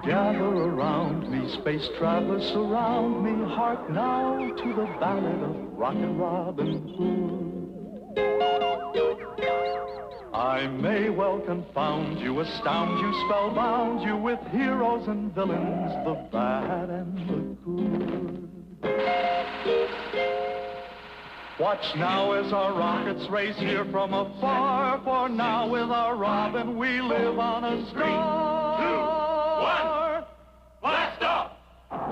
gather around me, space travelers surround me. Hark now to the ballad of Rocket Robin Hood. I may well confound you, astound you, spellbound you with heroes and villains, the bad and the good. Watch now as our rockets race here from afar, for now with our Robin we live on a star. 3, 2, 1, blast off!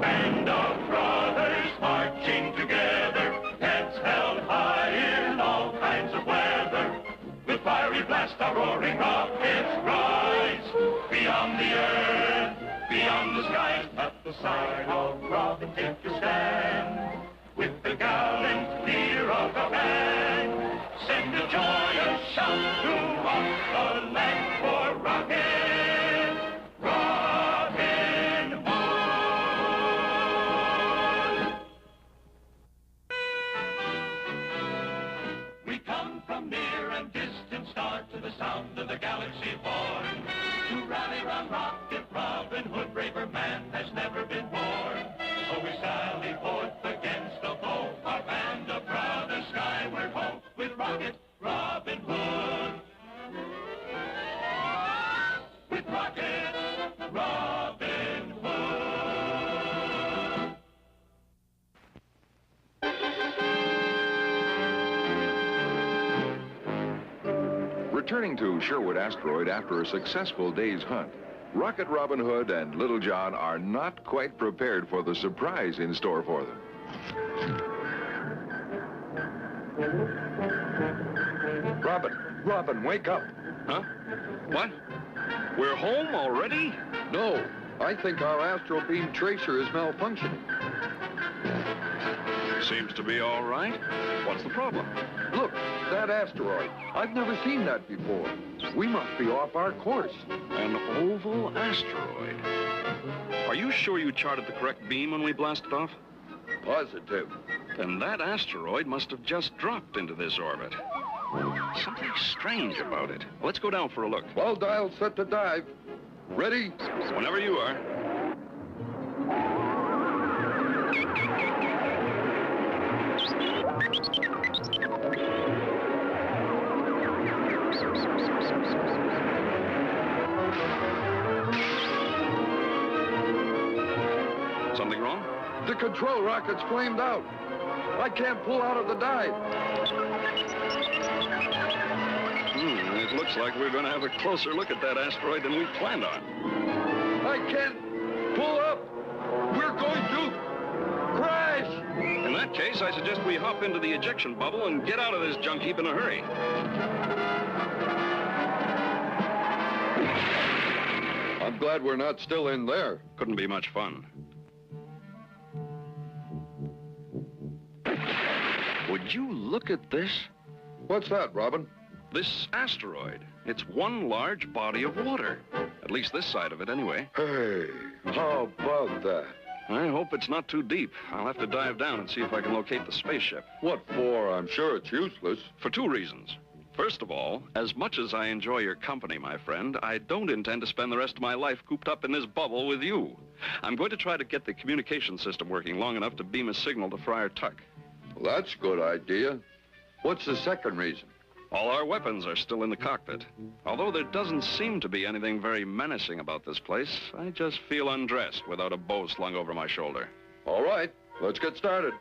Band of brothers marching together, heads held high in all kinds of weather. With fiery blast our roaring rockets rise, beyond the earth, beyond the skies. At the side of Robin take your stand, with the gallant leader of the band. Send a joyous shout throughout the land for Robin, Robin Hood. We come from near and distant star to the sound of the galaxy born. To rally round Rocket Robin Hood, braver man has never been born. So we sally forth against the foe, our band of brothers skyward ho, with Rocket Robin Hood. With Rocket Robin Hood. Returning to Sherwood Asteroid after a successful day's hunt, Rocket Robin Hood and Little John are not quite prepared for the surprise in store for them. Robin, wake up. Huh? What? We're home already? No, I think our astral beam tracer is malfunctioning. Seems to be all right. What's the problem? Look, that asteroid. I've never seen that before. We must be off our course. An oval asteroid. Are you sure you charted the correct beam when we blasted off? Positive. Then that asteroid must have just dropped into this orbit. Something strange about it. Let's go down for a look. All dials set to dive. Ready? Whenever you are. Something wrong? The control rocket's flamed out. I can't pull out of the dive. It looks like we're going to have a closer look at that asteroid than we planned on. I can't pull up. We're going to crash. In that case, I suggest we hop into the ejection bubble and get out of this junk heap in a hurry. I'm glad we're not still in there. Couldn't be much fun. Would you look at this? What's that, Robin? This asteroid. It's one large body of water. At least this side of it, anyway. Hey, how about that? I hope it's not too deep. I'll have to dive down and see if I can locate the spaceship. What for? I'm sure it's useless. For 2 reasons. First of all, as much as I enjoy your company, my friend, I don't intend to spend the rest of my life cooped up in this bubble with you. I'm going to try to get the communication system working long enough to beam a signal to Friar Tuck. Well, that's a good idea. What's the second reason? All our weapons are still in the cockpit. Although there doesn't seem to be anything very menacing about this place, I just feel undressed without a bow slung over my shoulder. All right, let's get started.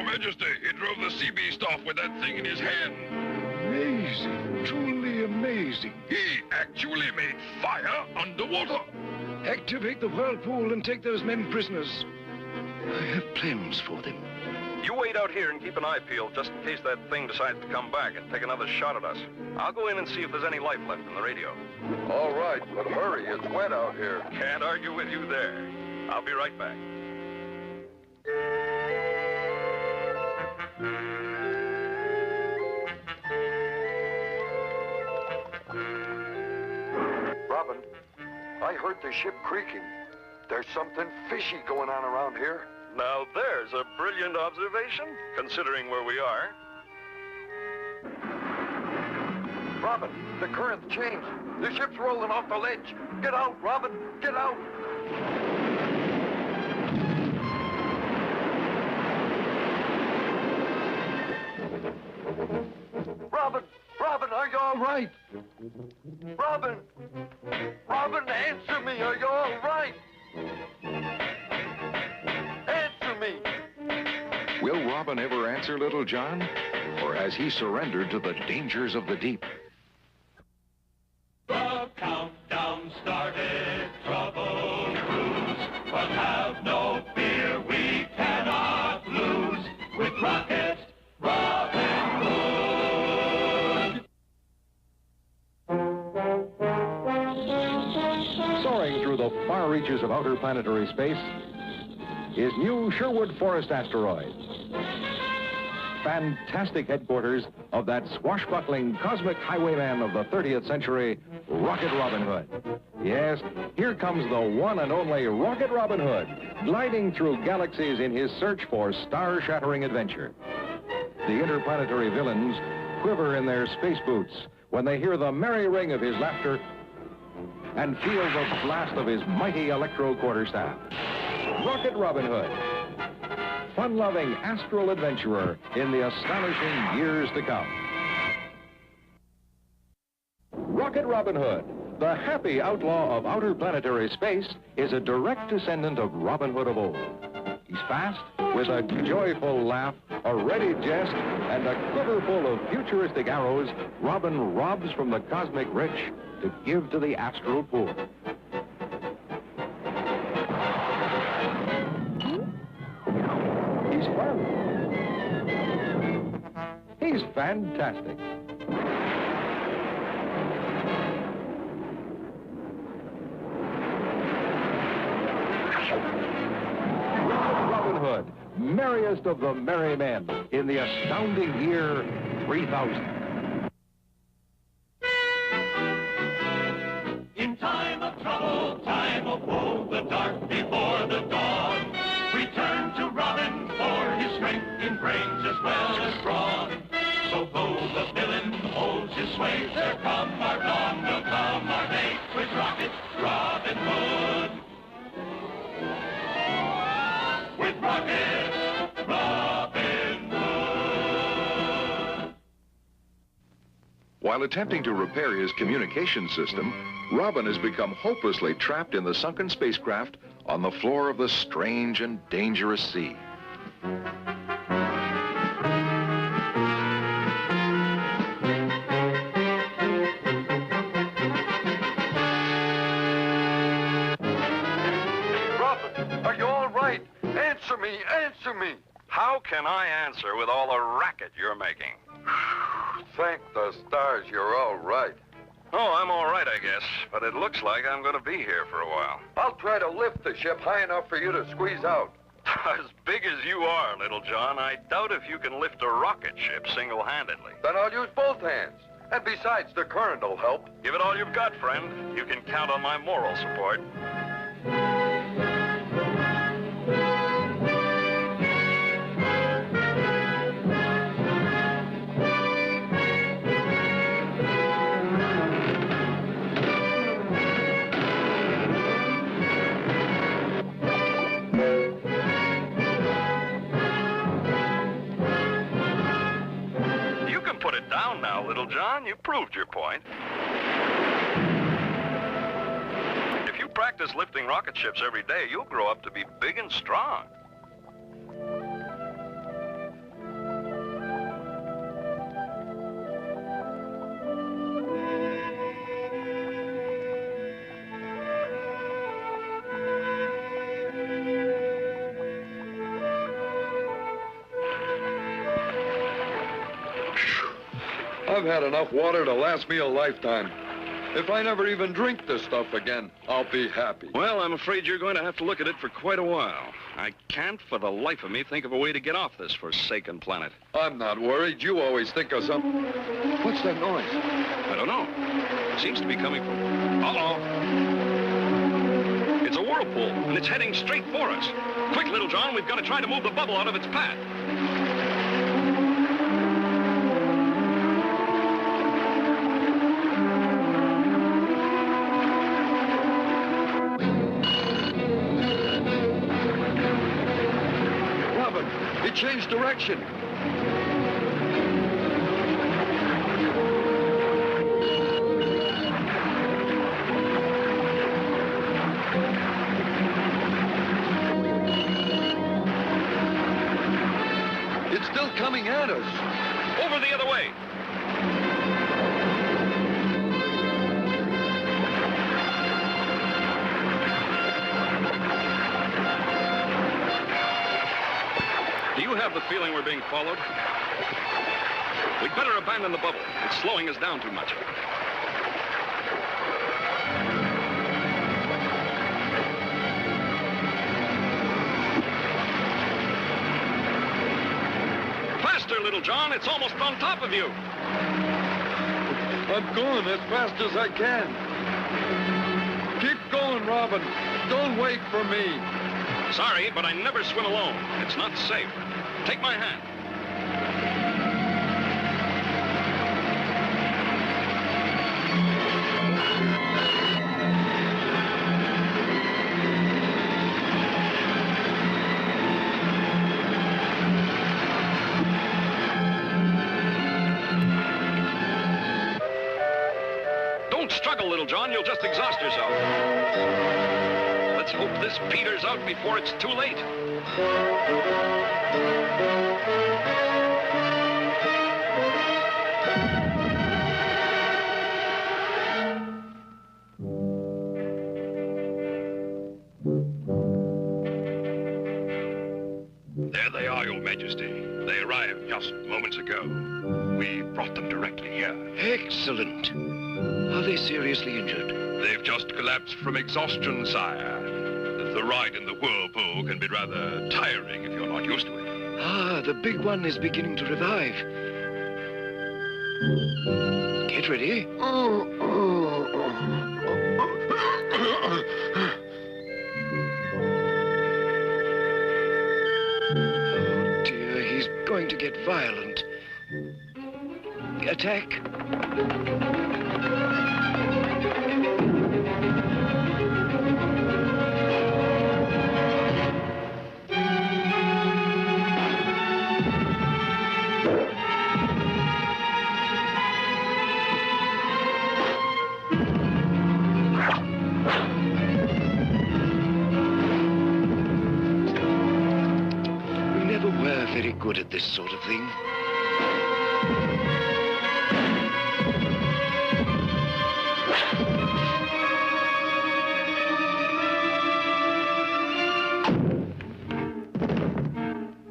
Your Majesty, he drove the sea beast off with that thing in his hand. Amazing, truly amazing. He actually made fire underwater. Activate the whirlpool and take those men prisoners. I have plans for them. You wait out here and keep an eye peeled just in case that thing decides to come back and take another shot at us. I'll go in and see if there's any life left in the radio. All right, but hurry, it's wet out here. Can't argue with you there. I'll be right back. Robin, I heard the ship creaking. There's something fishy going on around here. Now there's a brilliant observation, considering where we are. Robin, the current changed. The ship's rolling off the ledge. Get out, Robin, get out. Robin, are you all right? Robin, answer me, are you all right? Answer me. Will Robin ever answer Little John? Or has he surrendered to the dangers of the deep? The countdown started, trouble cruise, but have no fear, we cannot lose with Rocket Robin Hood. Soaring through the far reaches of outer planetary space is new Sherwood Forest asteroid. Fantastic headquarters of that swashbuckling cosmic highwayman of the 30th century, Rocket Robin Hood. Yes, here comes the one and only Rocket Robin Hood, gliding through galaxies in his search for star-shattering adventure. The interplanetary villains quiver in their space boots when they hear the merry ring of his laughter and feel the blast of his mighty electro quarterstaff. Rocket Robin Hood, fun-loving astral adventurer in the astonishing years to come. Rocket Robin Hood, the happy outlaw of outer planetary space, is a direct descendant of Robin Hood of old. He's fast, with a joyful laugh, a ready jest, and a quiver full of futuristic arrows. Robin robs from the cosmic rich to give to the astral poor. He's fun. He's fantastic. Robin Hood, merriest of the merry men in the astounding year 3000. In time of trouble, time of woe, the dark before the dawn, return to Robin for his strength in brains as well as brawn. So though the villain holds his sway, there come our dawn, will come our day, with Rocket Robin Hood. With Rocket Robin Hood. While attempting to repair his communication system, Robin has become hopelessly trapped in the sunken spacecraft on the floor of the strange and dangerous sea. Robin, are you all right? Answer me, answer me. How can I answer with all the racket you're making? Thank the stars you're all right. Oh, I'm all right, I guess, but it looks like I'm going to be here for a while. I'll try to lift the ship high enough for you to squeeze out. As big as you are, Little John, I doubt if you can lift a rocket ship single-handedly. Then I'll use both hands. And besides, the current will help. Give it all you've got, friend. You can count on my moral support. Little John, you proved your point. If you practice lifting rocket ships every day, you'll grow up to be big and strong. I've had enough water to last me a lifetime. If I never even drink this stuff again, I'll be happy. Well, I'm afraid you're going to have to look at it for quite a while. I can't for the life of me think of a way to get off this forsaken planet. I'm not worried. You always think of something. What's that noise? I don't know. It seems to be coming from... Uh-oh. It's a whirlpool, and it's heading straight for us. Quick, Little John, we've got to try to move the bubble out of its path. It changed direction. It's still coming at us. Over the other way. Do you have the feeling we're being followed? We'd better abandon the bubble. It's slowing us down too much. Faster, Little John. It's almost on top of you. I'm going as fast as I can. Keep going, Robin. Don't wait for me. Sorry, but I never swim alone. It's not safe. Take my hand. Don't struggle, Little John. You'll just exhaust yourself. Let's hope this peters out before it's too late. There they are, Your Majesty. They arrived just moments ago. We brought them directly here. Excellent. Are they seriously injured? They've just collapsed from exhaustion, sire. The ride in the whirlpool can be rather tiring if you're not used to it. Ah, the big one is beginning to revive. Get ready. Oh, dear, he's going to get violent. Attack. Very good at this sort of thing.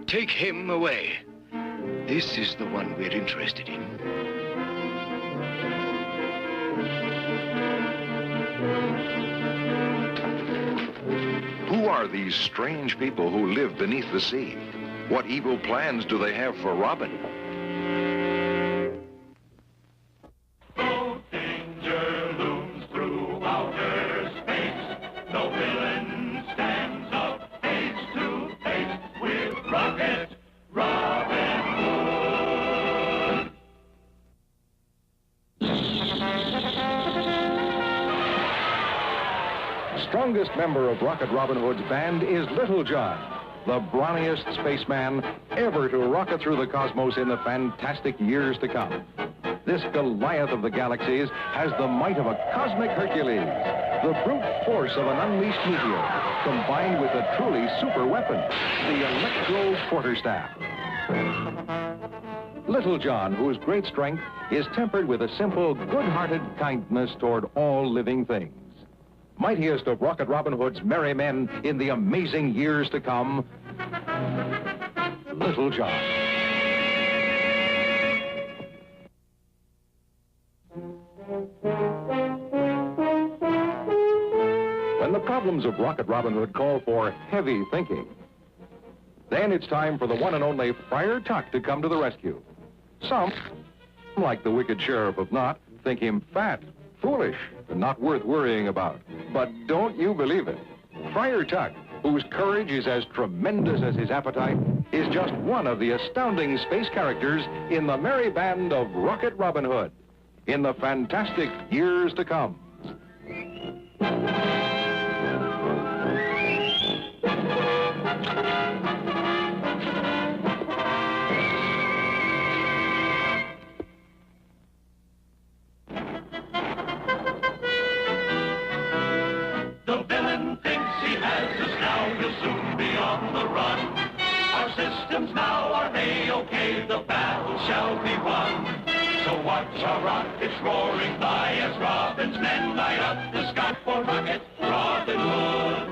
Take him away. This is the one we're interested in. Who are these strange people who live beneath the sea? What evil plans do they have for Robin? No danger looms through outer space. No villain stands up face to face with Rocket Robin Hood. Strongest member of Rocket Robin Hood's band is Little John, the brawniest spaceman ever to rocket through the cosmos in the fantastic years to come. This Goliath of the galaxies has the might of a cosmic Hercules, the brute force of an unleashed meteor, combined with a truly super weapon, the Electro Quarterstaff. Little John, whose great strength is tempered with a simple, good-hearted kindness toward all living things. Mightiest of Rocket Robin Hood's merry men in the amazing years to come, Little John. problems of Rocket Robin Hood call for heavy thinking. Then it's time for the one and only Friar Tuck to come to the rescue. Some, like the wicked Sheriff of Knott, think him fat, foolish, and not worth worrying about. But don't you believe it. Friar Tuck, whose courage is as tremendous as his appetite, is just one of the astounding space characters in the merry band of Rocket Robin Hood in the fantastic years to come. The villain thinks he has us now, he'll soon be on the run. Our systems now are A-OK, the battle shall be won. So watch our rockets roaring by as Robin's men light up the sky for Rocket Robin Hood.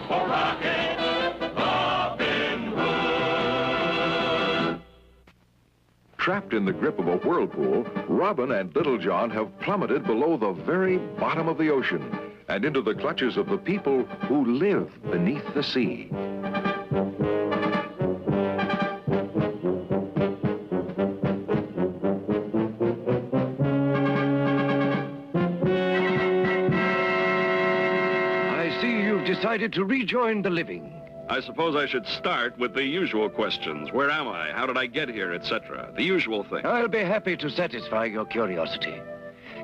For Rocket Robin Hood. Trapped in the grip of a whirlpool, Robin and Little John have plummeted below the very bottom of the ocean and into the clutches of the people who live beneath the sea. Decided to rejoin the living. I suppose I should start with the usual questions. Where am I? How did I get here, etc.? The usual thing. I'll be happy to satisfy your curiosity.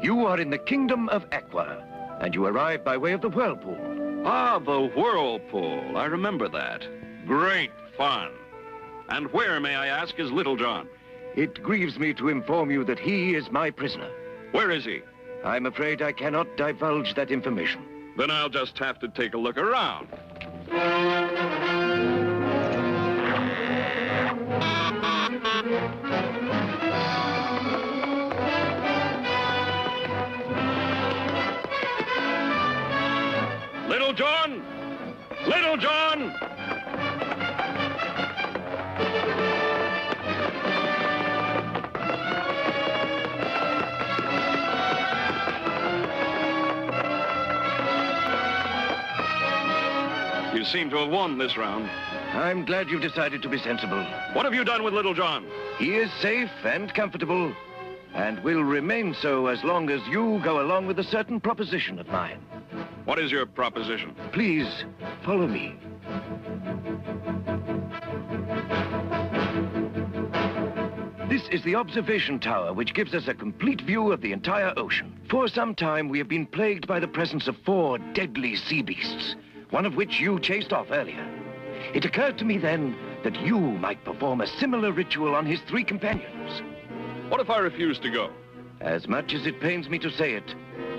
You are in the kingdom of Aqua, and you arrived by way of the whirlpool. Ah, the whirlpool. I remember that. Great fun. And where, may I ask, is Little John? It grieves me to inform you that he is my prisoner. Where is he? I'm afraid I cannot divulge that information. Then I'll just have to take a look around. Little John! Little John! You seem to have won this round. I'm glad you've decided to be sensible. What have you done with Little John? He is safe and comfortable, and will remain so as long as you go along with a certain proposition of mine. What is your proposition? Please, follow me. This is the observation tower, which gives us a complete view of the entire ocean. For some time, we have been plagued by the presence of 4 deadly sea beasts, one of which you chased off earlier. It occurred to me then that you might perform a similar ritual on his 3 companions. What if I refuse to go? As much as it pains me to say it,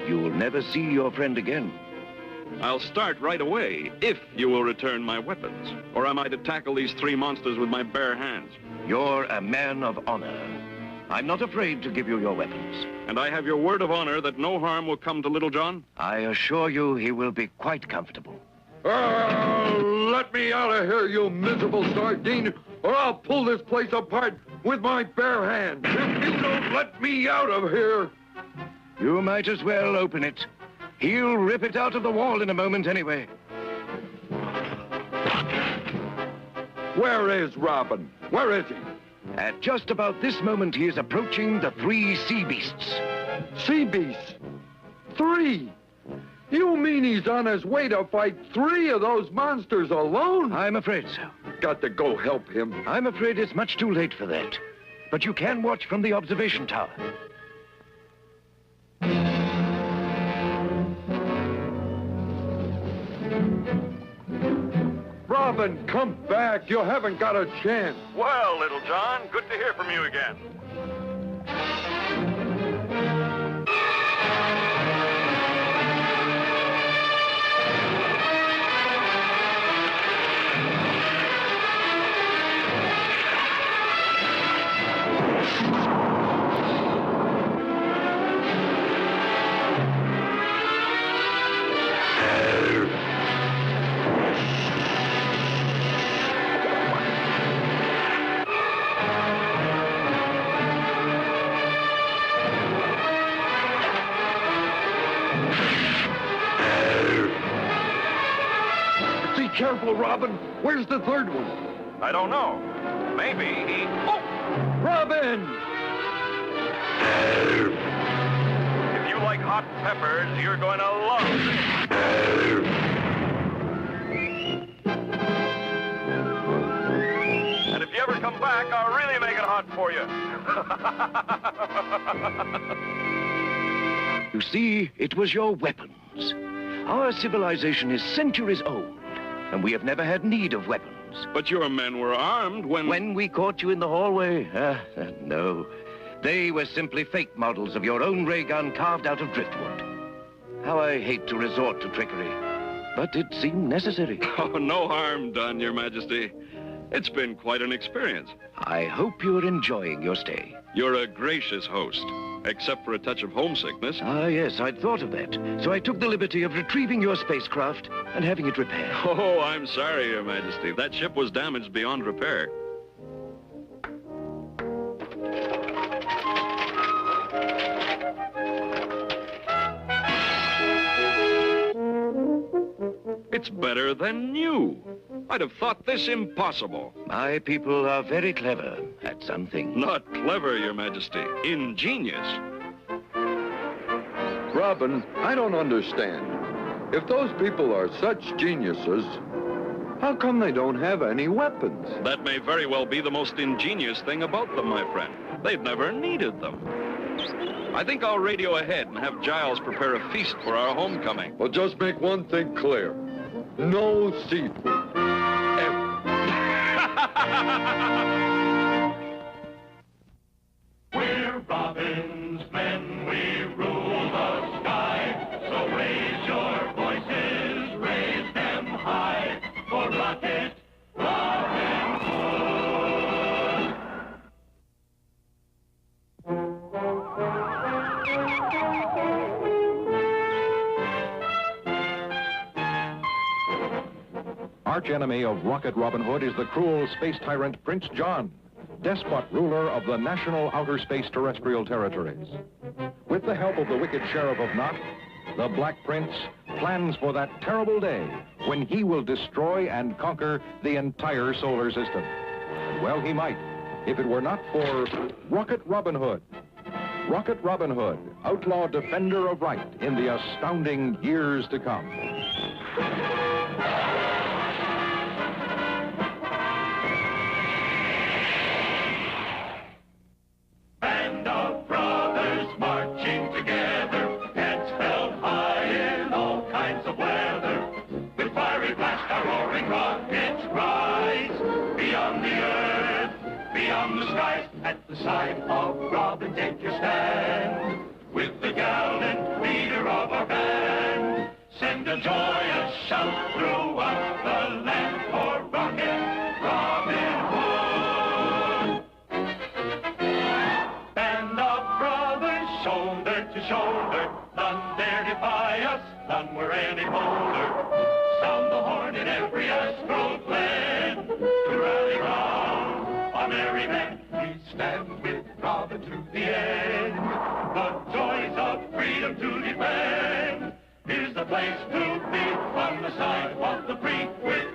you will never see your friend again. I'll start right away, if you will return my weapons. Or am I to tackle these 3 monsters with my bare hands? You're a man of honor. I'm not afraid to give you your weapons. And I have your word of honor that no harm will come to Little John? I assure you he will be quite comfortable. Let me out of here, you miserable sardine, or I'll pull this place apart with my bare hands. If you don't let me out of here... You might as well open it. He'll rip it out of the wall in a moment anyway. Where is Robin? Where is he? At just about this moment, he is approaching the 3 sea beasts. Sea beasts? 3? You mean he's on his way to fight 3 of those monsters alone? I'm afraid so. Got to go help him. I'm afraid it's much too late for that. But you can watch from the observation tower. Robin, come back. You haven't got a chance. Well, Little John, good to hear from you again. Be careful, Robin. Where's the third one? I don't know. Maybe he... Oh! Robin! If you like hot peppers, you're going to love this. And if you ever come back, I'll really make it hot for you. You see, it was your weapons. Our civilization is centuries old, and we have never had need of weapons. But your men were armed when... When we caught you in the hallway? No. They were simply fake models of your own ray gun carved out of driftwood. How I hate to resort to trickery, but it seemed necessary. Oh, no harm done, Your Majesty. It's been quite an experience. I hope you're enjoying your stay. You're a gracious host, except for a touch of homesickness. Ah, yes, I'd thought of that. So I took the liberty of retrieving your spacecraft and having it repaired. Oh, I'm sorry, Your Majesty. That ship was damaged beyond repair. It's better than new. I'd have thought this impossible. My people are very clever at some things. Not clever, Your Majesty. Ingenious. Robin, I don't understand. If those people are such geniuses, how come they don't have any weapons? That may very well be the most ingenious thing about them, my friend. They've never needed them. I think I'll radio ahead and have Giles prepare a feast for our homecoming. Well, just make one thing clear. No seafood. We're Robin's men, we rule the sky. So raise your voices, raise them high. For Rocket Robin Hood. Arch enemy of Rocket Robin Hood is the cruel space tyrant Prince John, despot ruler of the national outer space terrestrial territories. With the help of the wicked Sheriff of Knot, the Black Prince plans for that terrible day when he will destroy and conquer the entire solar system. Well, he might, if it were not for Rocket Robin Hood. Rocket Robin Hood, outlaw defender of right in the astounding years to come. Band of brothers marching together, heads held high in all kinds of weather. With fiery blast our roaring rockets rise. Beyond the earth, beyond the skies, at the side of Robin take your stand. With the gallant leader of our band, send a joyous shout throughout the land for Rocket Robin Hood. Band of brothers, shoulder to shoulder, none dare defy us, none were any bolder. Sound the horn in every astral glen, to rally round our merry men. We stand with Robin to the end, the joys of freedom to defend. Here's the place to be on the side of the free with